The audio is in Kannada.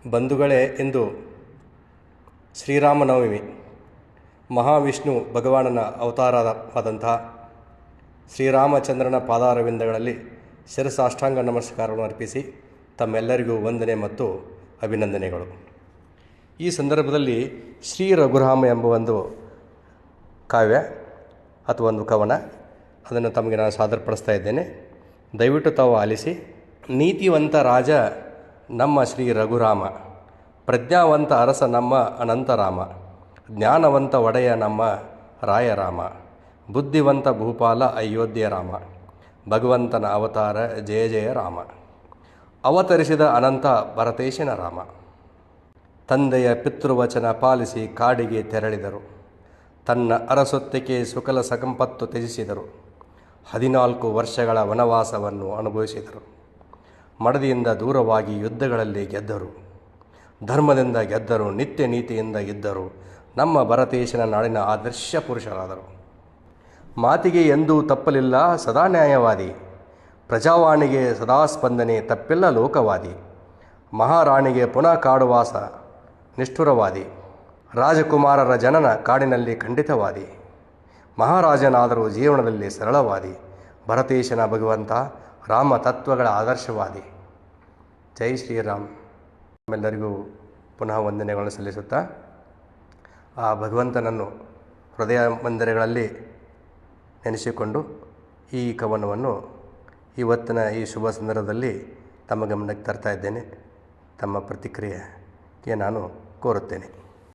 ಬಂಧುಗಳೇ, ಇಂದು ಶ್ರೀರಾಮನವಮಿ. ಮಹಾವಿಷ್ಣು ಭಗವಾನನ ಅವತಾರವಾದಂತಹ ಶ್ರೀರಾಮಚಂದ್ರನ ಪಾದಾರವಿಂದಗಳಲ್ಲಿ ಶಿರಸಾಷ್ಟಾಂಗ ನಮಸ್ಕಾರವನ್ನು ಅರ್ಪಿಸಿ ತಮ್ಮೆಲ್ಲರಿಗೂ ವಂದನೆ ಮತ್ತು ಅಭಿನಂದನೆಗಳು. ಈ ಸಂದರ್ಭದಲ್ಲಿ ಶ್ರೀ ರಘುರಾಮ ಎಂಬ ಒಂದು ಕಾವ್ಯ ಅಥವಾ ಒಂದು ಕವನ, ಅದನ್ನು ತಮಗೆ ನಾನು ಸಾದರಪಡಿಸ್ತಾ ಇದ್ದೇನೆ. ದಯವಿಟ್ಟು ತಾವು ಆಲಿಸಿ. ನೀತಿವಂತ ರಾಜ ನಮ್ಮ ಶ್ರೀ ರಘುರಾಮ, ಪ್ರಜ್ಞಾವಂತ ಅರಸ ನಮ್ಮ ಅನಂತರಾಮ, ಜ್ಞಾನವಂತ ಒಡೆಯ ನಮ್ಮ ರಾಯರಾಮ, ಬುದ್ಧಿವಂತ ಭೂಪಾಲ ಅಯೋಧ್ಯೆ ರಾಮ, ಭಗವಂತನ ಅವತಾರ ಜಯ ಜಯ ರಾಮ, ಅವತರಿಸಿದ ಅನಂತ ಭರತೇಶನ ರಾಮ. ತಂದೆಯ ಪಿತೃವಚನ ಪಾಲಿಸಿ ಕಾಡಿಗೆ ತೆರಳಿದರು, ತನ್ನ ಅರಸೊತ್ತಿಗೆ ಸುಕಲ ಸಂಪತ್ತು ತ್ಯಜಿಸಿದರು, 14 ವರ್ಷಗಳ ವನವಾಸವನ್ನು ಅನುಭವಿಸಿದರು. ಮಡದಿಯಿಂದ ದೂರವಾಗಿ ಯುದ್ಧಗಳಲ್ಲಿ ಗೆದ್ದರು, ಧರ್ಮದಿಂದ ಗೆದ್ದರು, ನಿತ್ಯ ನೀತಿಯಿಂದ ಇದ್ದರು, ನಮ್ಮ ಭರತೇಶನ ನಾಡಿನ ಆದರ್ಶ ಪುರುಷರಾದರು. ಮಾತಿಗೆ ಎಂದೂ ತಪ್ಪಲಿಲ್ಲ ಸದಾ ನ್ಯಾಯವಾದಿ, ಪ್ರಜಾವಾಣಿಗೆ ಸದಾ ಸ್ಪಂದನೆ ತಪ್ಪಿಲ್ಲ ಲೋಕವಾದಿ, ಮಹಾರಾಣಿಗೆ ಪುನಃ ಕಾಡುವಾಸ ನಿಷ್ಠುರವಾದಿ, ರಾಜಕುಮಾರರ ಜನನ ಕಾಡಿನಲ್ಲಿ ಖಂಡಿತವಾದಿ, ಮಹಾರಾಜನಾದರೂ ಜೀವನದಲ್ಲಿ ಸರಳವಾದಿ, ಭರತೇಶನ ಭಗವಂತ ರಾಮ ತತ್ವಗಳ ಆದರ್ಶವಾದಿ. ಜೈ ಶ್ರೀರಾಮ್. ನಮ್ಮೆಲ್ಲರಿಗೂ ಪುನಃ ವಂದನೆಗಳನ್ನು ಸಲ್ಲಿಸುತ್ತಾ ಆ ಭಗವಂತನನ್ನು ಹೃದಯ ಮಂದಿರಗಳಲ್ಲಿ ನೆನೆಸಿಕೊಂಡು ಈ ಕವನವನ್ನು ಇವತ್ತಿನ ಈ ಶುಭ ಸಂದರ್ಭದಲ್ಲಿ ತಮ್ಮ ಗಮನಕ್ಕೆ ತರ್ತಾ ಇದ್ದೇನೆ. ತಮ್ಮ ಪ್ರತಿಕ್ರಿಯೆಗೆ ನಾನು ಕೋರುತ್ತೇನೆ.